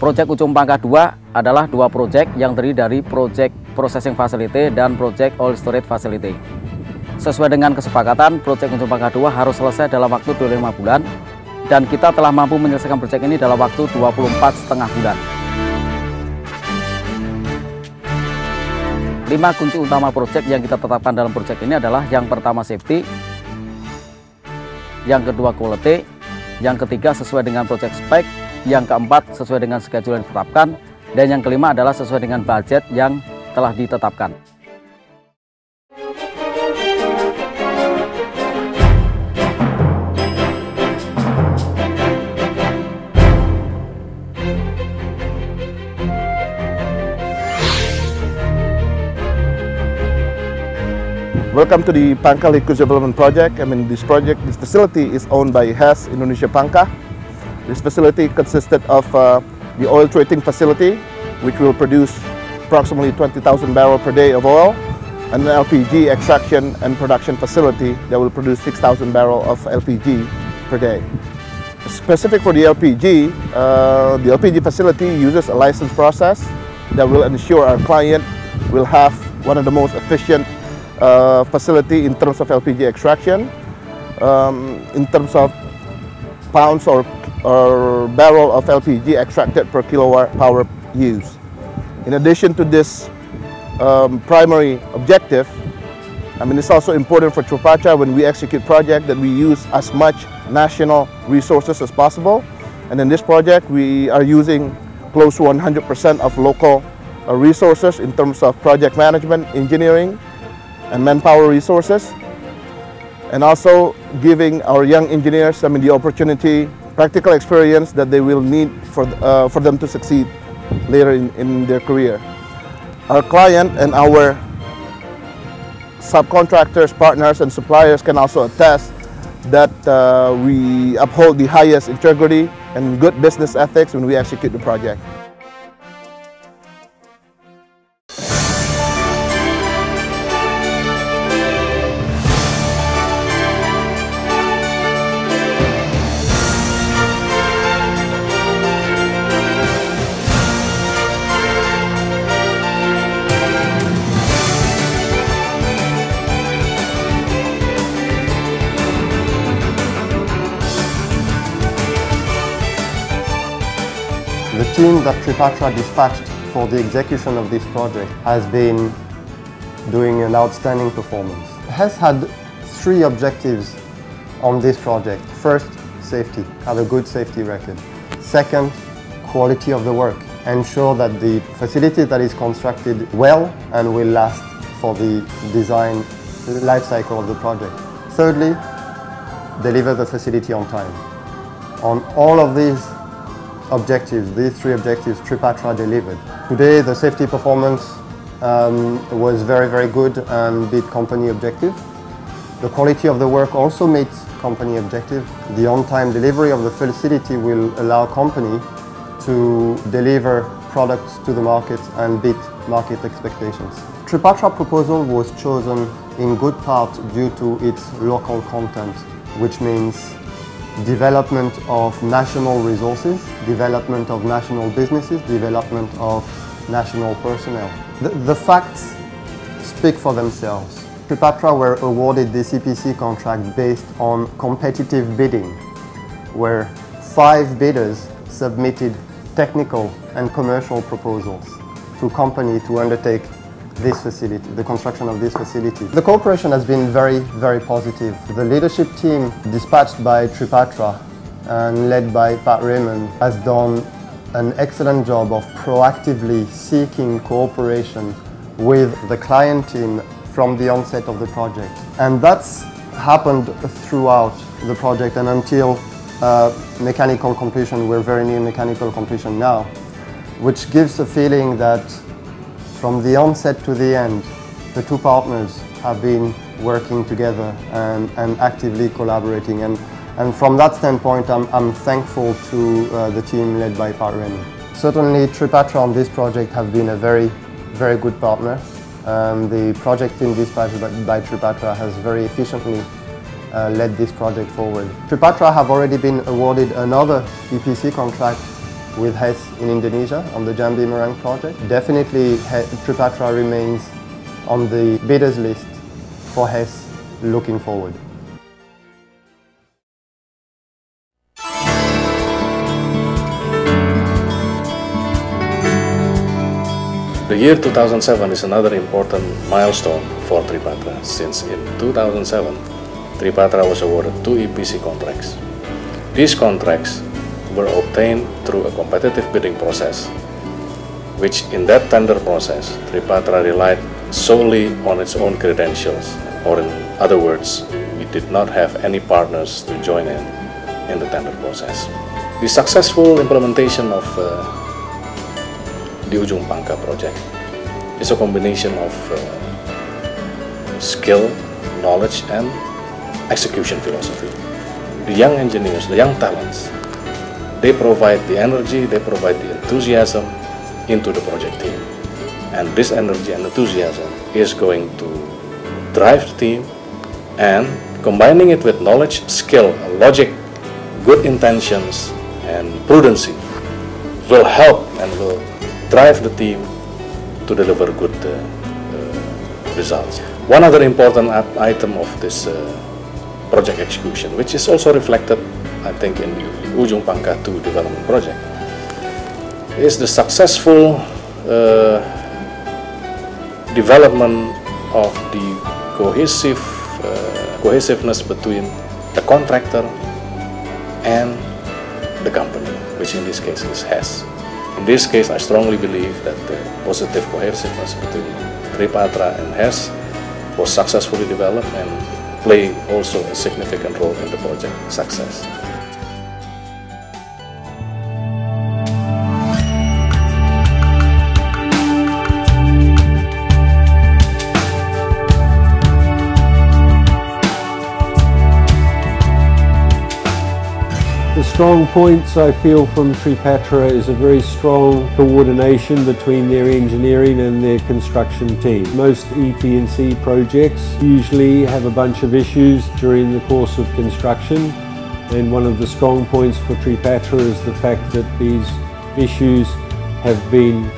Project Ujung Pangkah 2 adalah dua proyek yang terdiri dari Project Processing Facility dan Project Oil Storage Facility. Sesuai dengan kesepakatan, Project Ujung Pangkah 2 harus selesai dalam waktu 25 bulan dan kita telah mampu menyelesaikan proyek ini dalam waktu 24,5 bulan. 5 kunci utama proyek yang kita tetapkan dalam proyek ini adalah yang pertama safety, yang kedua quality, yang ketiga sesuai dengan project spec, yang keempat sesuai dengan schedule yang ditetapkan, dan yang kelima adalah sesuai dengan budget yang telah ditetapkan. Welcome to the Pangkah Liquids Development Project. This facility is owned by HES Indonesia Pangkah. This facility consisted of the oil treating facility, which will produce approximately 20,000 barrels per day of oil, and an LPG extraction and production facility that will produce 6,000 barrels of LPG per day. Specific for the LPG facility uses a licensed process that will ensure our client will have one of the most efficient facility in terms of LPG extraction, in terms of pounds or barrel of LPG extracted per kilowatt power use. In addition to this primary objective, it's also important for Patra when we execute project that we use as much national resources as possible. And in this project, we are using close to 100% of local resources in terms of project management, engineering, and manpower resources, and also giving our young engineers the opportunity, practical experience that they will need for them to succeed later in their career. Our client and our subcontractors, partners, and suppliers can also attest that we uphold the highest integrity and good business ethics when we execute the project. The team that Patra dispatched for the execution of this project has been doing an outstanding performance. HES had 3 objectives on this project. First, safety, have a good safety record. Second, quality of the work, ensure that the facility that is constructed well and will last for the design life cycle of the project. Thirdly, deliver the facility on time. On all of these objectives, these 3 objectives, Patra delivered. Today the safety performance was very good and beat company objective. The quality of the work also meets company objective. The on-time delivery of the facility will allow company to deliver products to the market and beat market expectations. Patra proposal was chosen in good part due to its local content, which means development of national resources, development of national businesses, development of national personnel. The facts speak for themselves. Patra were awarded this EPC contract based on competitive bidding, where 5 bidders submitted technical and commercial proposals to company to undertake this facility, the construction of this facility. The cooperation has been very positive. The leadership team dispatched by Patra and led by Pat Raymond has done an excellent job of proactively seeking cooperation with the client team from the onset of the project. And that's happened throughout the project and until mechanical completion. We're very near mechanical completion now, which gives the feeling that from the onset to the end, the two partners have been working together and actively collaborating. And from that standpoint, I'm thankful to the team led by Patra. Certainly, Tripatra on this project have been a very good partner. The project team dispatched by Tripatra has very efficiently led this project forward. Tripatra have already been awarded another EPC contract with HES in Indonesia on the Jambi Merang project. Definitely, Tripatra remains on the bidders list for HES looking forward. The year 2007 is another important milestone for Tripatra, since in 2007, Tripatra was awarded 2 EPC contracts. These contracts were obtained through a competitive bidding process, which in that tender process, Tripatra relied solely on its own credentials, or in other words, we did not have any partners to join in the tender process. The successful implementation of the Ujung Pangkah project is a combination of skill, knowledge, and execution philosophy. The young engineers, the young talents, they provide the energy, they provide the enthusiasm into the project team. And this energy and enthusiasm is going to drive the team, and combining it with knowledge, skill, logic, good intentions, and prudency will help and will drive the team to deliver good results. One other important item of this project execution, which is also reflected, I think, in the Ujung Pangkah 2 development project, is the successful development of the cohesiveness between the contractor and the company, which in this case is HES. In this case, I strongly believe that the positive cohesiveness between Tripatra and HES was successfully developed and play also a significant role in the project success. The strong points I feel from Tripatra is a very strong coordination between their engineering and their construction team. Most EP&C projects usually have a bunch of issues during the course of construction, and one of the strong points for Tripatra is the fact that these issues have been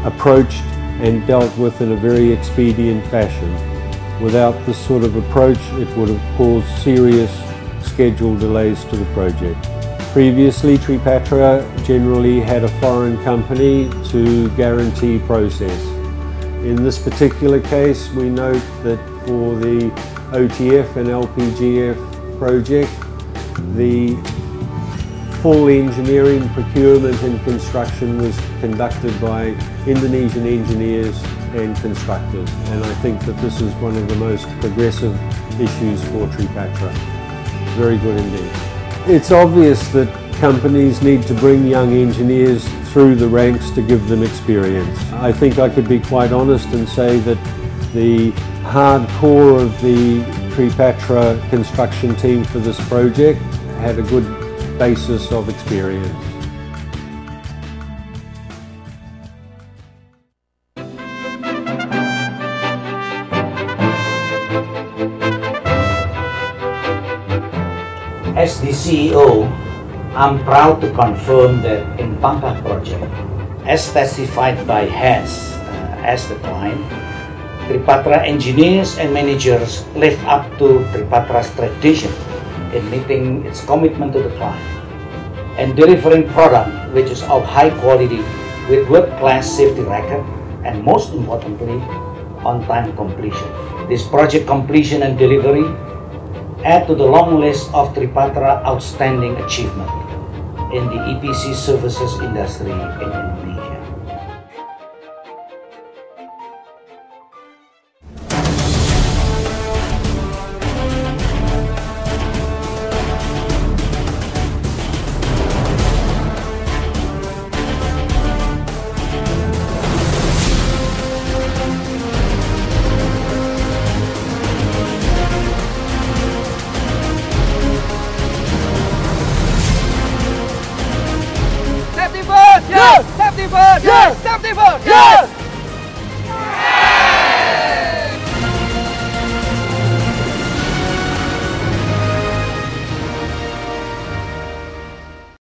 approached and dealt with in a very expedient fashion. Without this sort of approach, it would have caused serious schedule delays to the project. Previously, Tripatra generally had a foreign company to guarantee process. In this particular case, we note that for the OTF and LPGF project, the full engineering, procurement and construction was conducted by Indonesian engineers and constructors. And I think that this is one of the most progressive issues for Tripatra. Very good indeed. It's obvious that companies need to bring young engineers through the ranks to give them experience. I think I could be quite honest and say that the hardcore of the Tripatra construction team for this project had a good basis of experience. As the CEO, I'm proud to confirm that in Pangkah project, as specified by HES as the client, Tripatra engineers and managers live up to Tripatra's tradition in meeting its commitment to the client and delivering product which is of high quality with world-class safety record and, most importantly, on-time completion. This project completion and delivery add to the long list of Tripatra outstanding achievement in the EPC services industry in Indonesia.